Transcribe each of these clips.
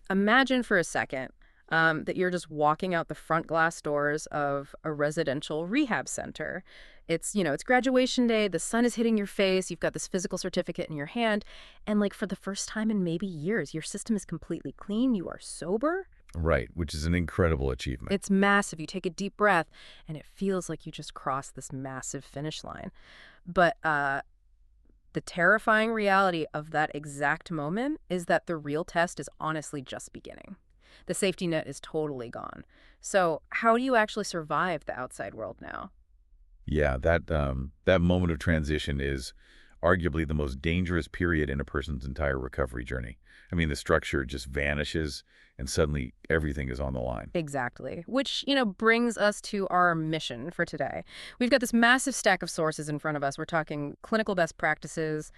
Imagine for a second that you're just walking out the front glass doors of a residential rehab center. It's graduation day, the sun is hitting your face, you've got this physical certificate in your hand, and like for the first time in maybe years, your system is completely clean, you are sober. Right, which is an incredible achievement. It's massive. You take a deep breath, and it feels like you just crossed this massive finish line. But the terrifying reality of that exact moment is that the real test is honestly just beginning. The safety net is totally gone. So, how do you actually survive the outside world now? Yeah, that moment of transition is arguably the most dangerous period in a person's entire recovery journey. I mean, the structure just vanishes and suddenly everything is on the line. Exactly. Which brings us to our mission for today. We've got this massive stack of sources in front of us. We're talking clinical best practices,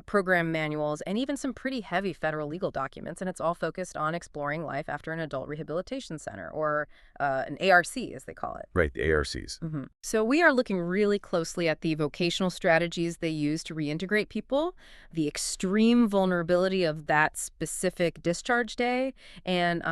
program manuals, and even some pretty heavy federal legal documents. And it's all focused on exploring life after an adult rehabilitation center, or an ARC, as they call it. Right, the ARCs. So we are looking really closely at the vocational strategies they use to reintegrate people, the extreme vulnerability of that specific discharge day, and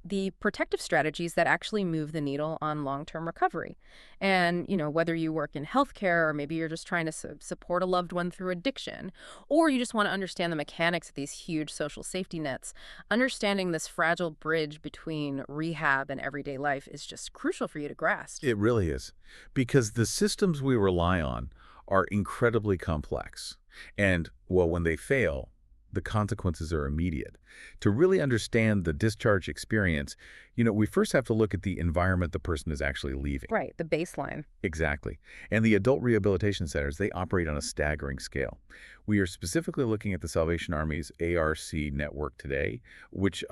the protective strategies that actually move the needle on long-term recovery. And whether you work in healthcare or maybe you're just trying to support a loved one through addiction, or you just want to understand the mechanics of these huge social safety nets, understanding this fragile bridge between rehab and everyday life is just crucial for you to grasp. It really is. Because the systems we rely on are incredibly complex. And, well, when they fail, the consequences are immediate. To really understand the discharge experience, we first have to look at the environment the person is actually leaving. Right, the baseline. Exactly. And the adult rehabilitation centers, they operate on a staggering scale. We are specifically looking at the Salvation Army's ARC network today, which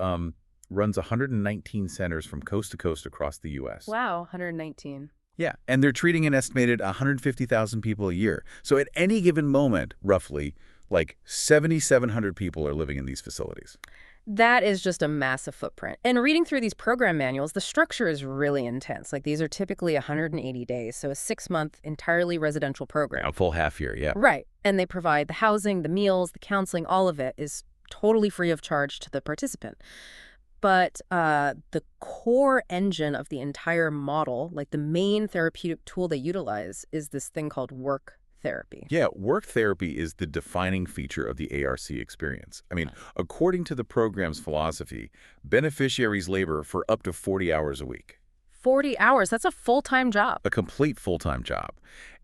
runs 119 centers from coast to coast across the U.S. Wow, 119. Yeah, and they're treating an estimated 150,000 people a year. So at any given moment, roughly, like 7,700 people are living in these facilities. That is just a massive footprint. And reading through these program manuals, the structure is really intense. Like these are typically 180 days, so a 6-month entirely residential program. A full half year, yeah. Right. And they provide the housing, the meals, the counseling, all of it is totally free of charge to the participant. But the core engine of the entire model, like the main therapeutic tool they utilize, is this thing called work therapy. Yeah, work therapy is the defining feature of the ARC experience. I mean, according to the program's philosophy, beneficiaries labor for up to 40 hours a week. 40 hours, that's a full-time job. A complete full-time job.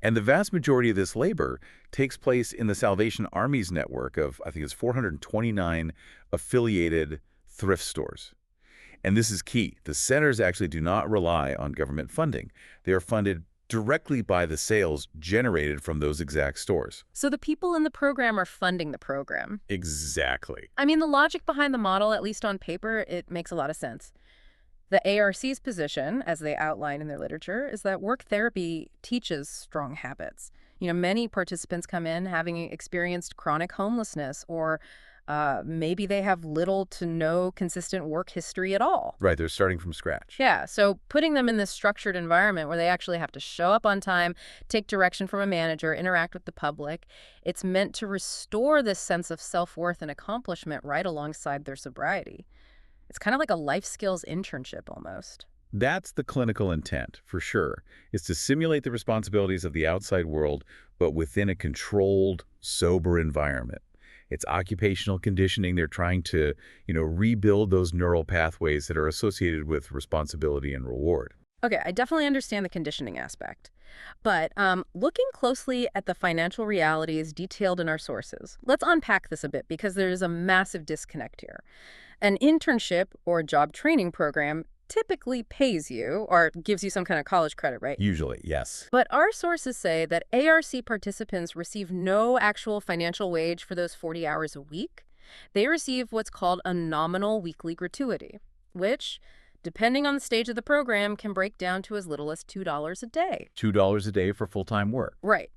And the vast majority of this labor takes place in the Salvation Army's network of, I think it's 429 affiliated thrift stores. And this is key. The centers actually do not rely on government funding. They are funded directly by the sales generated from those exact stores. So the people in the program are funding the program. Exactly. I mean, the logic behind the model, at least on paper, it makes a lot of sense. The ARC's position, as they outline in their literature, is that work therapy teaches strong habits. Many participants come in having experienced chronic homelessness, or maybe they have little to no consistent work history at all. Right, they're starting from scratch. Yeah, so putting them in this structured environment where they actually have to show up on time, take direction from a manager, interact with the public, it's meant to restore this sense of self-worth and accomplishment right alongside their sobriety. It's kind of like a life skills internship almost. That's the clinical intent, for sure, is to simulate the responsibilities of the outside world, but within a controlled, sober environment. It's occupational conditioning. They're trying to, rebuild those neural pathways that are associated with responsibility and reward. Okay, I definitely understand the conditioning aspect. But looking closely at the financial realities detailed in our sources, let's unpack this a bit because there is a massive disconnect here. An internship or job training program typically pays you or gives you some kind of college credit, right? Usually, yes. But our sources say that ARC participants receive no actual financial wage for those 40 hours a week. They receive what's called a nominal weekly gratuity, which, depending on the stage of the program, can break down to as little as $2 a day. $2 a day for full-time work. Right.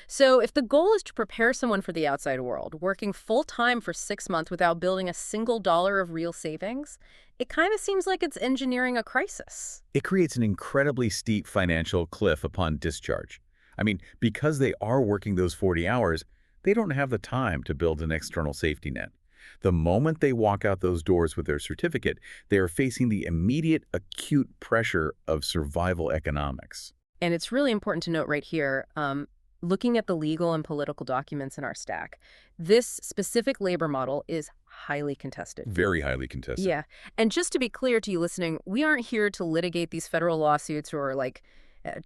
So if the goal is to prepare someone for the outside world, working full-time for 6 months without building a single dollar of real savings, it kind of seems like it's engineering a crisis. It creates an incredibly steep financial cliff upon discharge. I mean, because they are working those 40 hours, they don't have the time to build an external safety net. The moment they walk out those doors with their certificate, they are facing the immediate acute pressure of survival economics. And it's really important to note right here, looking at the legal and political documents in our stack, this specific labor model is highly contested. Very highly contested. Yeah. And just to be clear to you listening, we aren't here to litigate these federal lawsuits or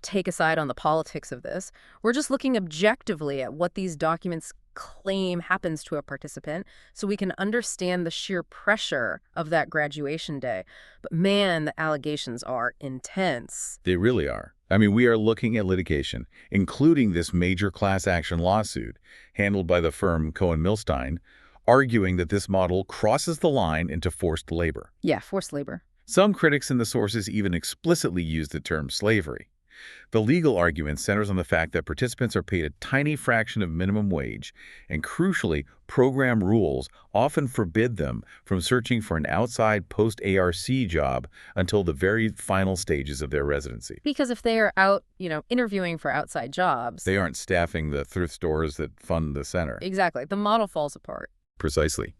take a side on the politics of this. We're just looking objectively at what these documents claim happens to a participant so we can understand the sheer pressure of that graduation day. But man, the allegations are intense. They really are. I mean, we are looking at litigation, including this major class action lawsuit handled by the firm Cohen-Milstein, arguing that this model crosses the line into forced labor. Yeah, forced labor. Some critics in the sources even explicitly use the term slavery. The legal argument centers on the fact that participants are paid a tiny fraction of minimum wage, and crucially, program rules often forbid them from searching for an outside post-ARC job until the very final stages of their residency. Because if they are out, interviewing for outside jobs. They aren't staffing the thrift stores that fund the center. Exactly. The model falls apart. Precisely.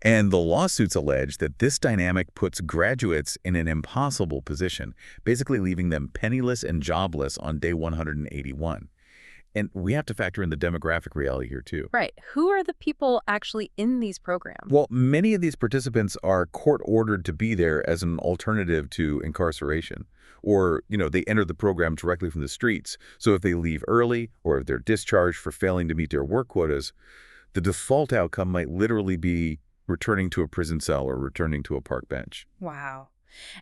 And the lawsuits allege that this dynamic puts graduates in an impossible position, basically leaving them penniless and jobless on day 181. And we have to factor in the demographic reality here, too. Right. Who are the people actually in these programs? Well, many of these participants are court-ordered to be there as an alternative to incarceration. Or, they enter the program directly from the streets. So if they leave early or if they're discharged for failing to meet their work quotas, the default outcome might literally be returning to a prison cell or returning to a park bench. Wow.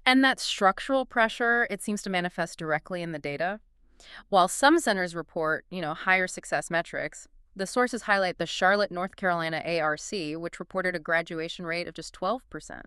And that structural pressure, it seems to manifest directly in the data. While some centers report, higher success metrics, the sources highlight the Charlotte, North Carolina ARC, which reported a graduation rate of just 12%.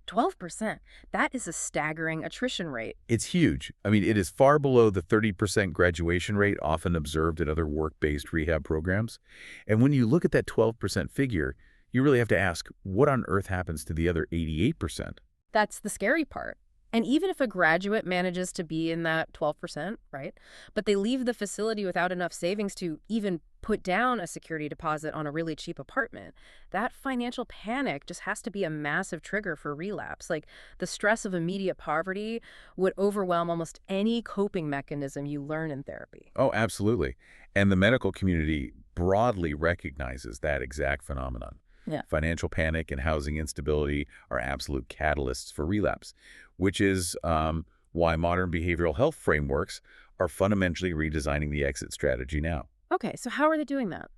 12%. That is a staggering attrition rate. It's huge. I mean, it is far below the 30% graduation rate often observed in other work-based rehab programs. And when you look at that 12% figure, you really have to ask, what on earth happens to the other 88%? That's the scary part. And even if a graduate manages to be in that 12%, right, but they leave the facility without enough savings to even put down a security deposit on a really cheap apartment, that financial panic just has to be a massive trigger for relapse. Like, the stress of immediate poverty would overwhelm almost any coping mechanism you learn in therapy. Oh, absolutely. And the medical community broadly recognizes that exact phenomenon. Yeah. Financial panic and housing instability are absolute catalysts for relapse, which is why modern behavioral health frameworks are fundamentally redesigning the exit strategy now. Okay, so how are they doing that?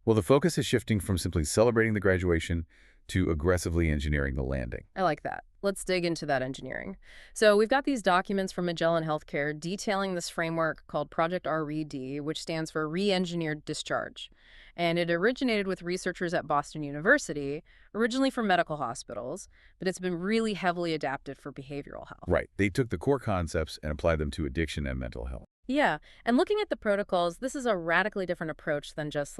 Well, the focus is shifting from simply celebrating the graduation to aggressively engineering the landing. I like that. Let's dig into that engineering. So we've got these documents from Magellan Healthcare detailing this framework called Project RED, which stands for Re-Engineered Discharge. And it originated with researchers at Boston University, originally for medical hospitals, but it's been really heavily adapted for behavioral health. Right. They took the core concepts and applied them to addiction and mental health. Yeah, and looking at the protocols, this is a radically different approach than just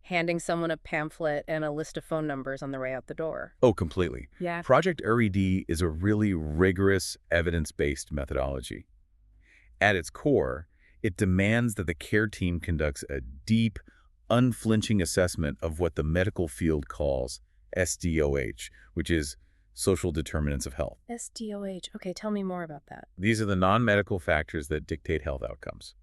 handing someone a pamphlet and a list of phone numbers on their way out the door. Oh, completely. Yeah. Project RED is a really rigorous, evidence-based methodology. At its core, it demands that the care team conducts a deep, unflinching assessment of what the medical field calls SDOH, which is social determinants of health. SDOH. Okay, tell me more about that. These are the non-medical factors that dictate health outcomes.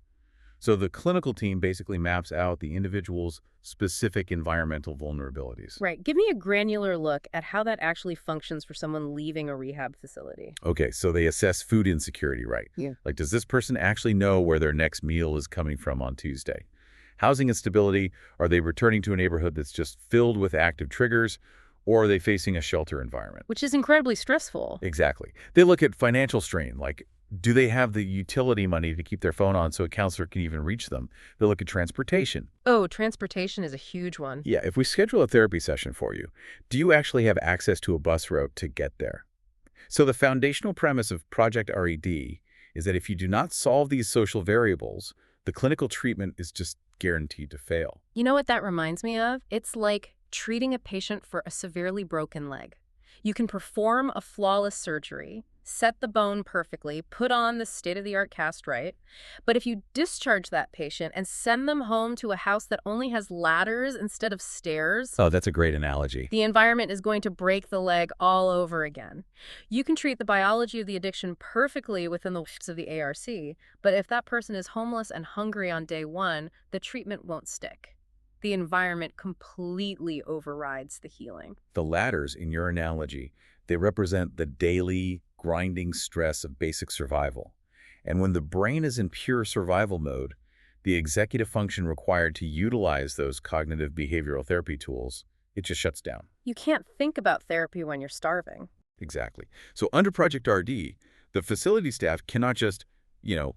So the clinical team basically maps out the individual's specific environmental vulnerabilities. Right. Give me a granular look at how that actually functions for someone leaving a rehab facility. Okay, so they assess food insecurity, right? Yeah. Like, does this person actually know where their next meal is coming from on Tuesday? Housing instability, are they returning to a neighborhood that's just filled with active triggers, or are they facing a shelter environment? Which is incredibly stressful. Exactly. They look at financial strain, like, do they have the utility money to keep their phone on so a counselor can even reach them? They look at transportation. Oh, transportation is a huge one. Yeah, if we schedule a therapy session for you, do you actually have access to a bus route to get there? So the foundational premise of Project RED is that if you do not solve these social variables, the clinical treatment is just guaranteed to fail. You know what that reminds me of? It's like treating a patient for a severely broken leg. You can perform a flawless surgery, set the bone perfectly, put on the state-of-the-art cast right. But if you discharge that patient and send them home to a house that only has ladders instead of stairs, Oh, that's a great analogy. the environment is going to break the leg all over again. You can treat the biology of the addiction perfectly within the limits of the ARC, but if that person is homeless and hungry on day one, the treatment won't stick. The environment completely overrides the healing. The ladders, in your analogy, they represent the daily, grinding stress of basic survival. And when the brain is in pure survival mode, the executive function required to utilize those cognitive behavioral therapy tools, it just shuts down. You can't think about therapy when you're starving. Exactly. So under Project RD, the facility staff cannot just,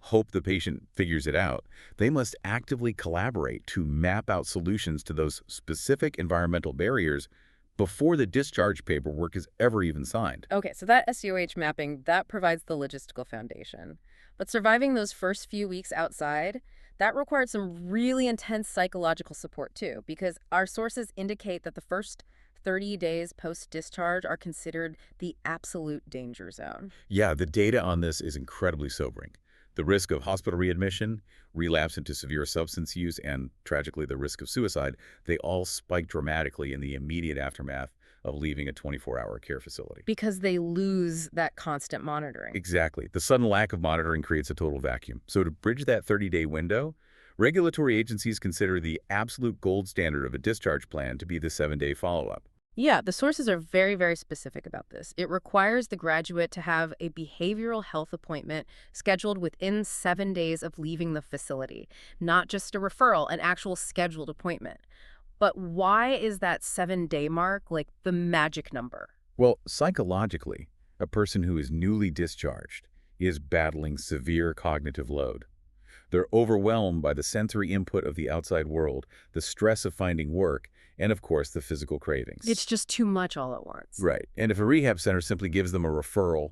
hope the patient figures it out. They must actively collaborate to map out solutions to those specific environmental barriers before the discharge paperwork is ever even signed. Okay, so that SUH mapping, that provides the logistical foundation. But surviving those first few weeks outside, that required some really intense psychological support too, because our sources indicate that the first 30 days post-discharge are considered the absolute danger zone. Yeah, the data on this is incredibly sobering. The risk of hospital readmission, relapse into severe substance use, and tragically the risk of suicide, they all spike dramatically in the immediate aftermath of leaving a 24-hour care facility. Because they lose that constant monitoring. Exactly. The sudden lack of monitoring creates a total vacuum. So to bridge that 30-day window, regulatory agencies consider the absolute gold standard of a discharge plan to be the 7-day follow-up. Yeah, the sources are very, very specific about this. It requires the graduate to have a behavioral health appointment scheduled within 7 days of leaving the facility, not just a referral, an actual scheduled appointment. But why is that 7-day mark like the magic number? Well, psychologically, a person who is newly discharged is battling severe cognitive load. They're overwhelmed by the sensory input of the outside world, the stress of finding work, and of course, the physical cravings. It's just too much all at once. Right. And if a rehab center simply gives them a referral,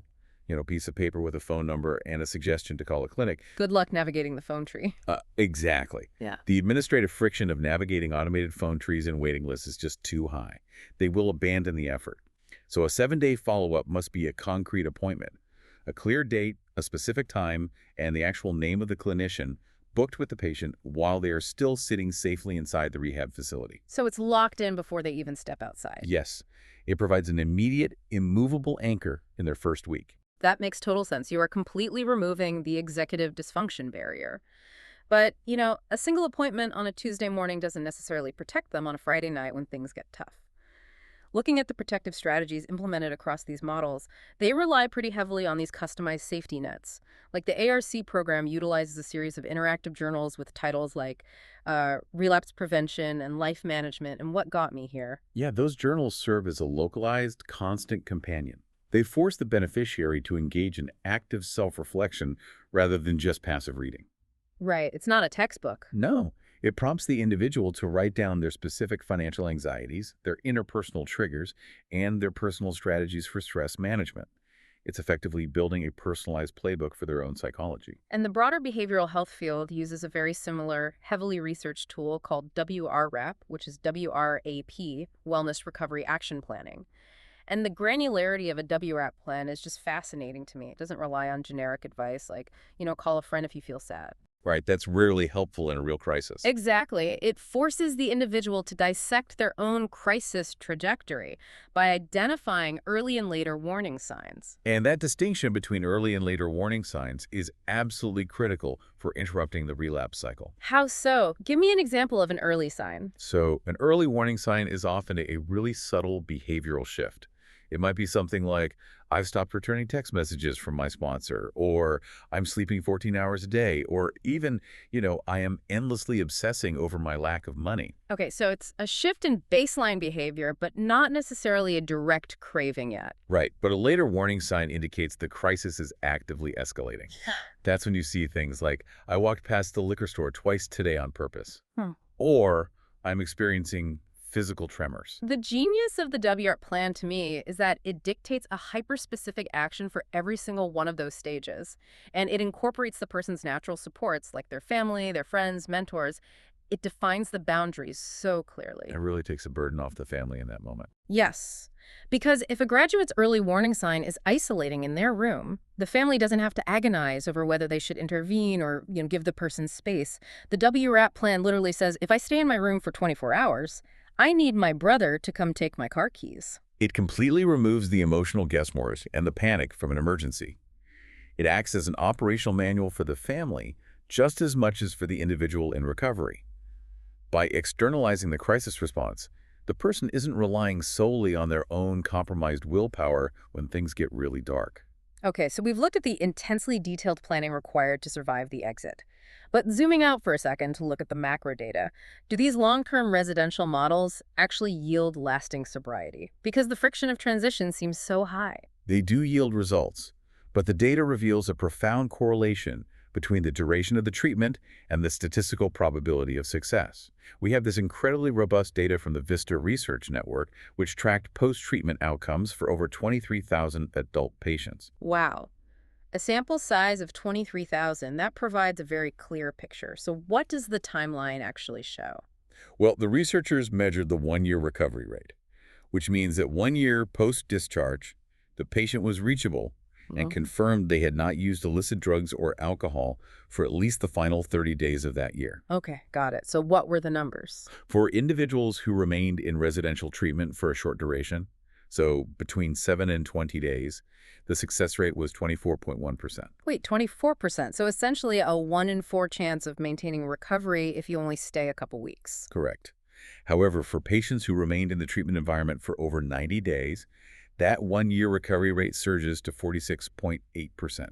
piece of paper with a phone number and a suggestion to call a clinic. Good luck navigating the phone tree. Exactly. Yeah. The administrative friction of navigating automated phone trees and waiting lists is just too high. They will abandon the effort. So a 7-day follow-up must be a concrete appointment. A clear date, a specific time, and the actual name of the clinician booked with the patient while they are still sitting safely inside the rehab facility. So it's locked in before they even step outside. Yes, it provides an immediate, immovable anchor in their first week. That makes total sense. You are completely removing the executive dysfunction barrier. But, a single appointment on a Tuesday morning doesn't necessarily protect them on a Friday night when things get tough. Looking at the protective strategies implemented across these models, they rely pretty heavily on these customized safety nets. Like the ARC program utilizes a series of interactive journals with titles like Relapse Prevention and Life Management and What Got Me Here. Yeah, those journals serve as a localized, constant companion. They force the beneficiary to engage in active self-reflection rather than just passive reading. Right, it's not a textbook. No, it prompts the individual to write down their specific financial anxieties, their interpersonal triggers, and their personal strategies for stress management. It's effectively building a personalized playbook for their own psychology. And the broader behavioral health field uses a very similar, heavily researched tool called WRAP, which is WRAP, Wellness Recovery Action Planning. And the granularity of a WRAP plan is just fascinating to me. It doesn't rely on generic advice like, call a friend if you feel sad. Right, that's rarely helpful in a real crisis. Exactly. It forces the individual to dissect their own crisis trajectory by identifying early and later warning signs. And that distinction between early and later warning signs is absolutely critical for interrupting the relapse cycle. How so? Give me an example of an early sign. So an early warning sign is often a really subtle behavioral shift. It might be something like, I've stopped returning text messages from my sponsor, or I'm sleeping 14 hours a day, or even, I am endlessly obsessing over my lack of money. Okay, so it's a shift in baseline behavior, but not necessarily a direct craving yet. Right, but a later warning sign indicates the crisis is actively escalating. That's when you see things like, I walked past the liquor store twice today on purpose, or I'm experiencing physical tremors. The genius of the WRAP plan to me is that it dictates a hyper-specific action for every single one of those stages. And it incorporates the person's natural supports, like their family, their friends, mentors. It defines the boundaries so clearly. It really takes a burden off the family in that moment. Yes. Because if a graduate's early warning sign is isolating in their room, the family doesn't have to agonize over whether they should intervene or, give the person space. The WRAP plan literally says, if I stay in my room for 24 hours, I need my brother to come take my car keys. It completely removes the emotional guesswork and the panic from an emergency. It acts as an operational manual for the family just as much as for the individual in recovery. By externalizing the crisis response, the person isn't relying solely on their own compromised willpower when things get really dark. Okay, so we've looked at the intensely detailed planning required to survive the exit. But zooming out for a second to look at the macro data, do these long-term residential models actually yield lasting sobriety? Because the friction of transition seems so high. They do yield results, but the data reveals a profound correlation between the duration of the treatment and the statistical probability of success. We have this incredibly robust data from the VISTA Research Network, which tracked post-treatment outcomes for over 23,000 adult patients. Wow. A sample size of 23,000, that provides a very clear picture. So what does the timeline actually show? Well, the researchers measured the one-year recovery rate, which means that 1 year post-discharge, the patient was reachable and Well, confirmed they had not used illicit drugs or alcohol for at least the final 30 days of that year. okay, got it. So what were the numbers? For individuals who remained in residential treatment for a short duration, so between 7 and 20 days, the success rate was 24.1%. Wait, 24%. So essentially a 1 in 4 chance of maintaining recovery if you only stay a couple weeks. Correct. However, for patients who remained in the treatment environment for over 90 days, that 1 year recovery rate surges to 46.8%.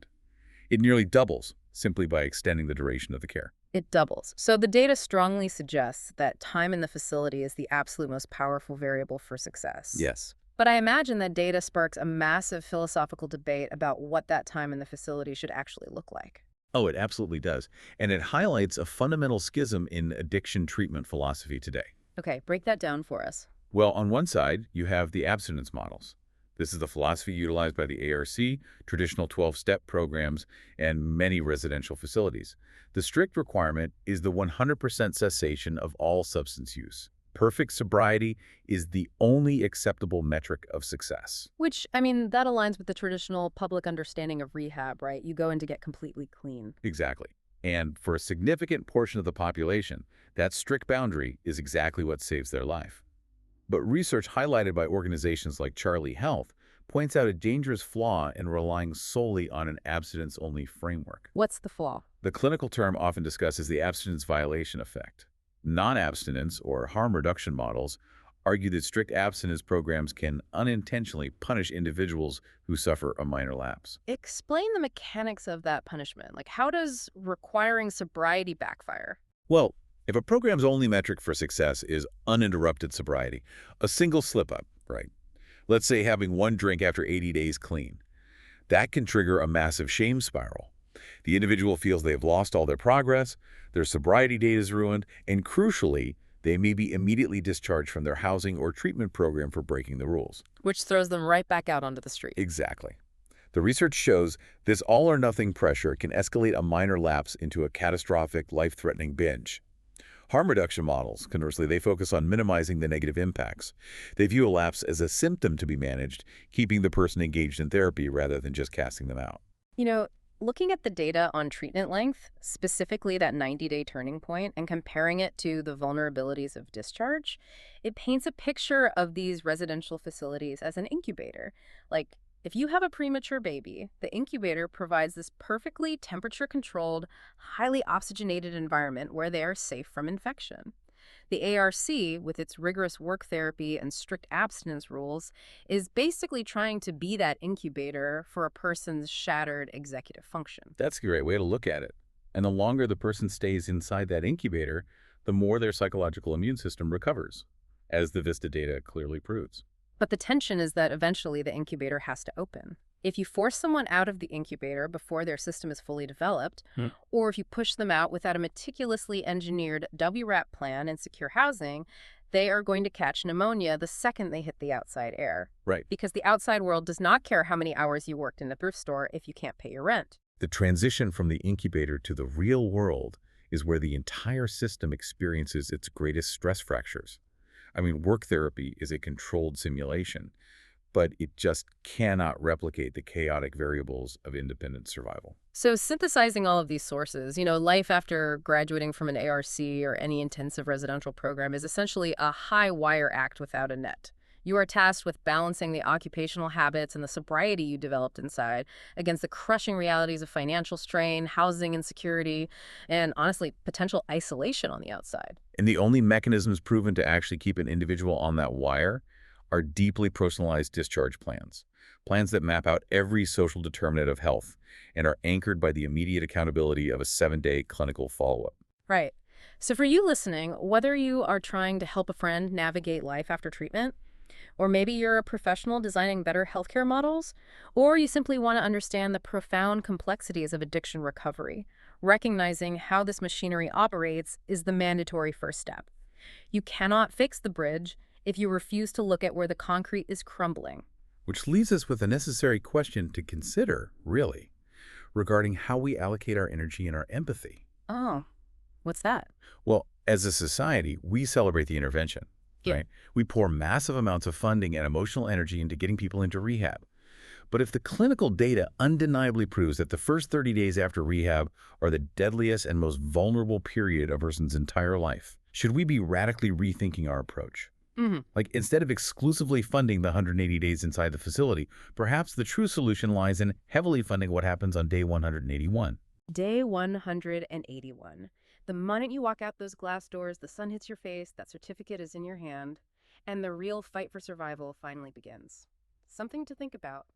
It nearly doubles simply by extending the duration of the care. It doubles. So the data strongly suggests that time in the facility is the absolute most powerful variable for success. Yes. But I imagine that data sparks a massive philosophical debate about what that time in the facility should actually look like. Oh, it absolutely does. And it highlights a fundamental schism in addiction treatment philosophy today. Okay, break that down for us. Well, on one side, you have the abstinence models. This is the philosophy utilized by the ARC, traditional 12-step programs, and many residential facilities. The strict requirement is the 100% cessation of all substance use. Perfect sobriety is the only acceptable metric of success. Which, I mean, that aligns with the traditional public understanding of rehab, right? You go in to get completely clean. Exactly. And for a significant portion of the population, that strict boundary is exactly what saves their life. But research highlighted by organizations like Charlie Health points out a dangerous flaw in relying solely on an abstinence-only framework. What's the flaw? The clinical term often discusses the abstinence violation effect. Non-abstinence or harm reduction models argue that strict abstinence programs can unintentionally punish individuals who suffer a minor lapse. Explain the mechanics of that punishment. Like, how does requiring sobriety backfire? Well, if a program's only metric for success is uninterrupted sobriety, a single slip-up, right? Let's say having one drink after 80 days clean. That can trigger a massive shame spiral. The individual feels they have lost all their progress, their sobriety date is ruined, and crucially, they may be immediately discharged from their housing or treatment program for breaking the rules. Which throws them right back out onto the street. Exactly. The research shows this all-or-nothing pressure can escalate a minor lapse into a catastrophic, life-threatening binge. Harm reduction models, conversely, they focus on minimizing the negative impacts. They view a lapse as a symptom to be managed, keeping the person engaged in therapy rather than just casting them out. You know, looking at the data on treatment length, specifically that 90-day turning point, and comparing it to the vulnerabilities of discharge, it paints a picture of these residential facilities as an incubator. Like, if you have a premature baby, the incubator provides this perfectly temperature-controlled, highly oxygenated environment where they are safe from infection. The ARC, with its rigorous work therapy and strict abstinence rules, is basically trying to be that incubator for a person's shattered executive function. That's a great way to look at it. And the longer the person stays inside that incubator, the more their psychological immune system recovers, as the VISTA data clearly proves. But the tension is that eventually the incubator has to open. If you force someone out of the incubator before their system is fully developed, or if you push them out without a meticulously engineered WRAP plan and secure housing, they are going to catch pneumonia the second they hit the outside air. Right. Because the outside world does not care how many hours you worked in a thrift store if you can't pay your rent. The transition from the incubator to the real world is where the entire system experiences its greatest stress fractures. I mean, work therapy is a controlled simulation. but it just cannot replicate the chaotic variables of independent survival. So synthesizing all of these sources, life after graduating from an ARC or any intensive residential program is essentially a high wire act without a net. You are tasked with balancing the occupational habits and the sobriety you developed inside against the crushing realities of financial strain, housing insecurity, and honestly, potential isolation on the outside. And the only mechanisms proven to actually keep an individual on that wire are deeply personalized discharge plans, plans that map out every social determinant of health and are anchored by the immediate accountability of a 7-day clinical follow-up. Right. So for you listening, whether you are trying to help a friend navigate life after treatment, or maybe you're a professional designing better healthcare models, or you simply want to understand the profound complexities of addiction recovery. Recognizing how this machinery operates is the mandatory first step. You cannot fix the bridge if you refuse to look at where the concrete is crumbling. Which leaves us with a necessary question to consider, really, regarding how we allocate our energy and our empathy. Oh, what's that? Well, as a society, we celebrate the intervention, Yeah. right? We pour massive amounts of funding and emotional energy into getting people into rehab. But if the clinical data undeniably proves that the first 30 days after rehab are the deadliest and most vulnerable period of a person's entire life, should we be radically rethinking our approach? hmm Like, instead of exclusively funding the 180 days inside the facility, perhaps the true solution lies in heavily funding what happens on day 181. Day 181. The moment you walk out those glass doors, the sun hits your face, that certificate is in your hand, and the real fight for survival finally begins. Something to think about.